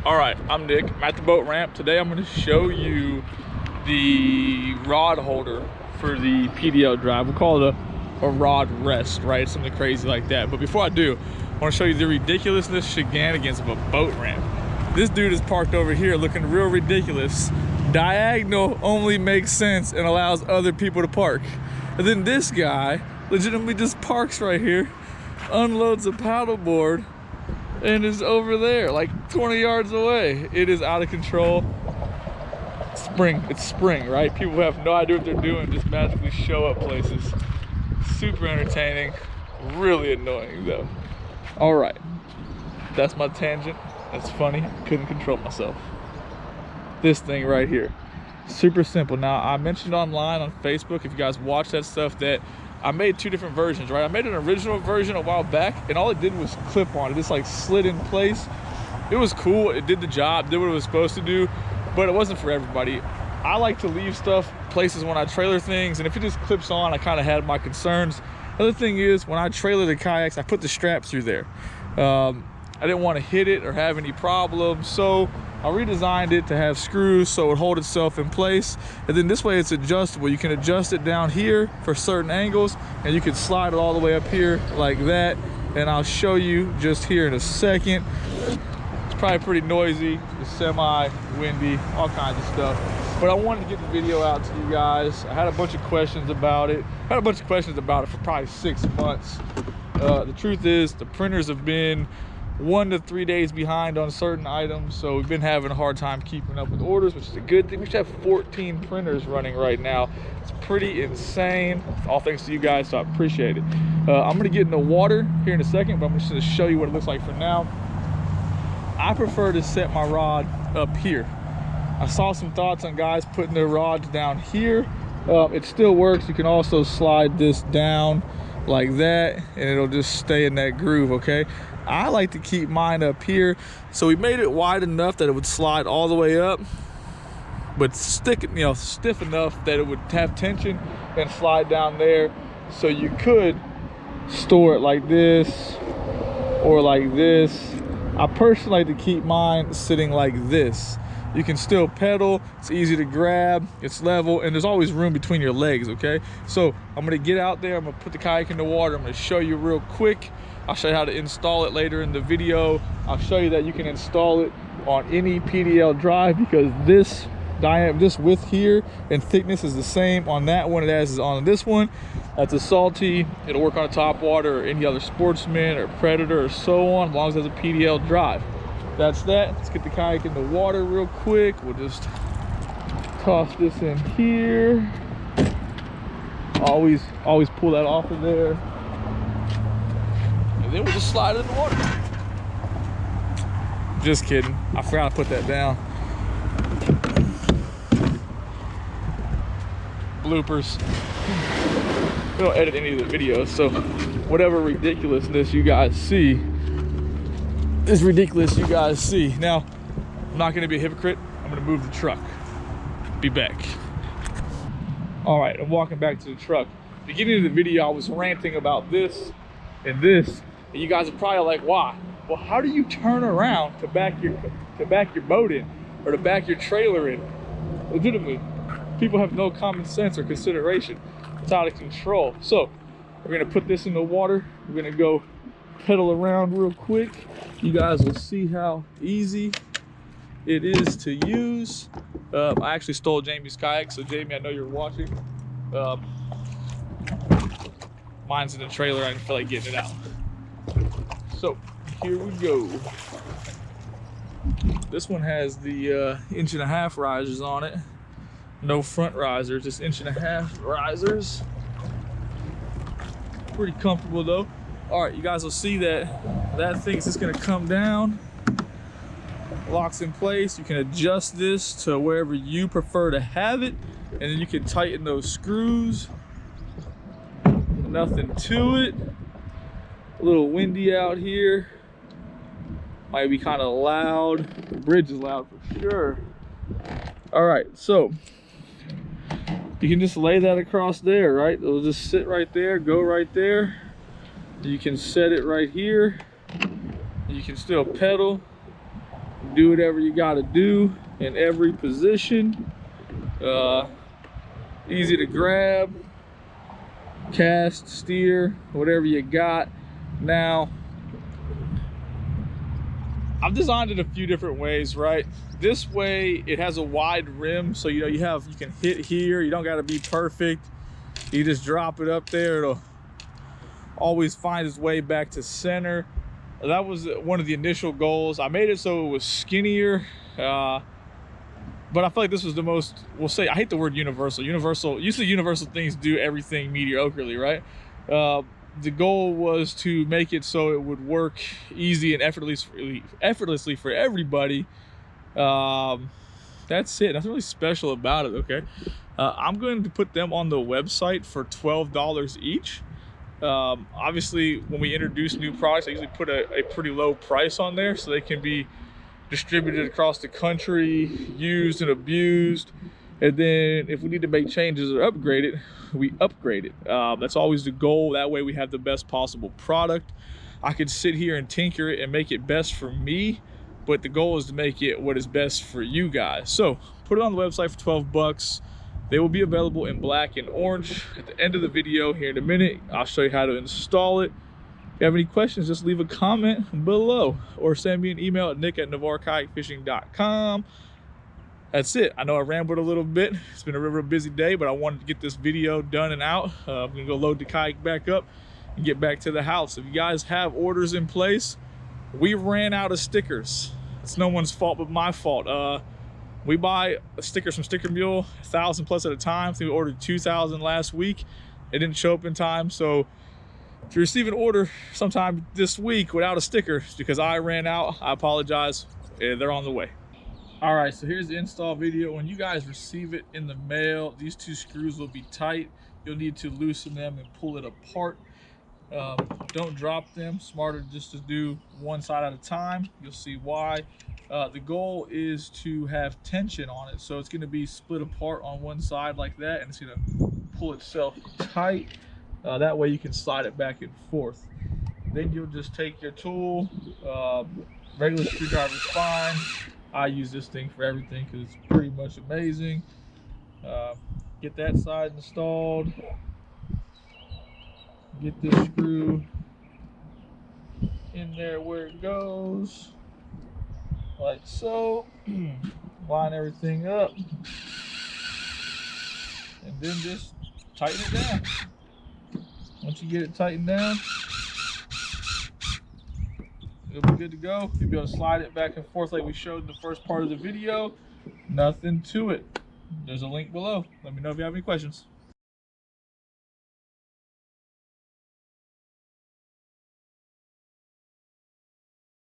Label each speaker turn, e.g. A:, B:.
A: All right, I'm Nick. I'm at the boat ramp. Today I'm going to show you the rod holder for the PDL drive. We'll call it a rod rest, right? Something crazy like that. But before I do, I want to show you the ridiculousness shenanigans of a boat ramp. This dude is parked over here looking real ridiculous. Diagonal only makes sense and allows other people to park. And then this guy legitimately just parks right here, unloads a paddleboard, and is over there like 20 yards away. It is out of control. It's spring, right? People who have no idea what they're doing just magically show up places. Super entertaining, really annoying though. All right, that's my tangent. That's funny, couldn't control myself. This thing right here, super simple. Now I mentioned online on Facebook, if you guys watch that stuff, that I made two different versions, right? I made an original version a while back, and all it did was clip on. It just like slid in place. It was cool, it did the job, did what it was supposed to do, but it wasn't for everybody. I like to leave stuff places when I trailer things, and if it just clips on, I kind of had my concerns. The other thing is, when I trailer the kayaks, I put the straps through there. I didn't want to hit it or have any problems, so I redesigned it to have screws so it would hold itself in place. And then this way it's adjustable. You can adjust it down here for certain angles, and you can slide it all the way up here like that. And I'll show you just here in a second. It's probably pretty noisy, it's semi-windy, all kinds of stuff. But I wanted to get the video out to you guys. I had a bunch of questions about it. I had a bunch of questions about it for probably 6 months. The truth is, the printers have been 1 to 3 days behind on certain items, so we've been having a hard time keeping up with orders, which is a good thing. We should have 14 printers running right now. It's pretty insane, all thanks to you guys, so I appreciate it. I'm gonna get in the water here in a second, but I'm just gonna show you what it looks like for now. I prefer to set my rod up here. I saw some thoughts on guys putting their rods down here. It still works. You can also slide this down like that, and it'll just stay in that groove, okay? I like to keep mine up here, so we made it wide enough that it would slide all the way up, but stiff enough that it would have tension and slide down there. So you could store it like this or like this. I personally like to keep mine sitting like this. You can still pedal, it's easy to grab, it's level, and there's always room between your legs, okay? So I'm gonna get out there, I'm gonna put the kayak in the water, I'm gonna show you real quick. I'll show you how to install it later in the video. I'll show you that you can install it on any PDL drive, because this width here and thickness is the same on that one as is on this one. That's a Salty. It'll work on a top water or any other Sportsman or Predator or so on, as long as it has a PDL drive. That's that. Let's get the kayak in the water real quick. We'll just toss this in here. Always pull that off of there. And then we'll just slide it in the water. Just kidding. I forgot to put that down. Bloopers. We don't edit any of the videos, so whatever ridiculousness you guys see is ridiculous you guys see. Now, I'm not gonna be a hypocrite. I'm gonna move the truck. Be back. All right, I'm walking back to the truck. Beginning of the video, I was ranting about this and this, and you guys are probably like, why? Well, how do you turn around to back your boat in, or to back your trailer in? Legitimately, people have no common sense or consideration. It's out of control. So we're gonna put this in the water. We're gonna go pedal around real quick. You guys will see how easy it is to use. I actually stole Jamie's kayak, so Jamie, I know you're watching. Mine's in the trailer. I didn't feel like getting it out. So here we go. This one has the 1.5-inch risers on it. No front risers, just 1.5-inch risers. Pretty comfortable though. All right, you guys will see that thing is just gonna come down, locks in place. You can adjust this to wherever you prefer to have it, and then you can tighten those screws. Nothing to it. A little windy out here. Might be kind of loud. The bridge is loud for sure. All right, so you can just lay that across there, right? It'll just sit right there, go right there. You can set it right here. You can still pedal, do whatever you got to do in every position. Easy to grab, cast, steer, whatever you got. Now, I've designed it a few different ways, right? This way, it has a wide rim, so you can hit here. You don't got to be perfect. You just drop it up there. It'll always find its way back to center. That was one of the initial goals. I made it so it was skinnier, but I feel like this was the most, we'll say, I hate the word universal. Usually universal things do everything mediocrely, right? The goal was to make it so it would work easy and effortlessly for everybody. That's it. Nothing really special about it, okay? I'm going to put them on the website for $12 each. Obviously, when we introduce new products, I usually put a pretty low price on there so they can be distributed across the country, used and abused. And then if we need to make changes or upgrade it, we upgrade it. That's always the goal. That way we have the best possible product. I could sit here and tinker it and make it best for me, but the goal is to make it what is best for you guys. So put it on the website for 12 bucks. They will be available in black and orange. At the end of the video here in a minute, I'll show you how to install it. If you have any questions, just leave a comment below or send me an email at nick@navarrekayakfishing.com. That's it. I know I rambled a little bit. It's been a real busy day, but I wanted to get this video done and out. I'm gonna go load the kayak back up and get back to the house. If you guys have orders in place, we ran out of stickers. It's no one's fault but my fault. We buy stickers from Sticker Mule, 1,000 plus at a time. I think we ordered 2,000 last week. It didn't show up in time, so if you receive an order sometime this week without a sticker, it's because I ran out. I apologize. They're on the way. All right, so here's the install video. When you guys receive it in the mail, these two screws will be tight. You'll need to loosen them and pull it apart. Don't drop them. Smarter just to do one side at a time. You'll see why. The goal is to have tension on it, so it's going to be split apart on one side like that, and it's going to pull itself tight. That way you can slide it back and forth. Then you'll just take your tool. Regular screwdriver's fine. I use this thing for everything because it's pretty much amazing. Get that side installed. Get this screw in there where it goes, like so. Line everything up, and then just tighten it down. Once you get it tightened down, it'll be good to go. You'll be able to slide it back and forth like we showed in the first part of the video. Nothing to it. There's a link below. Let me know if you have any questions.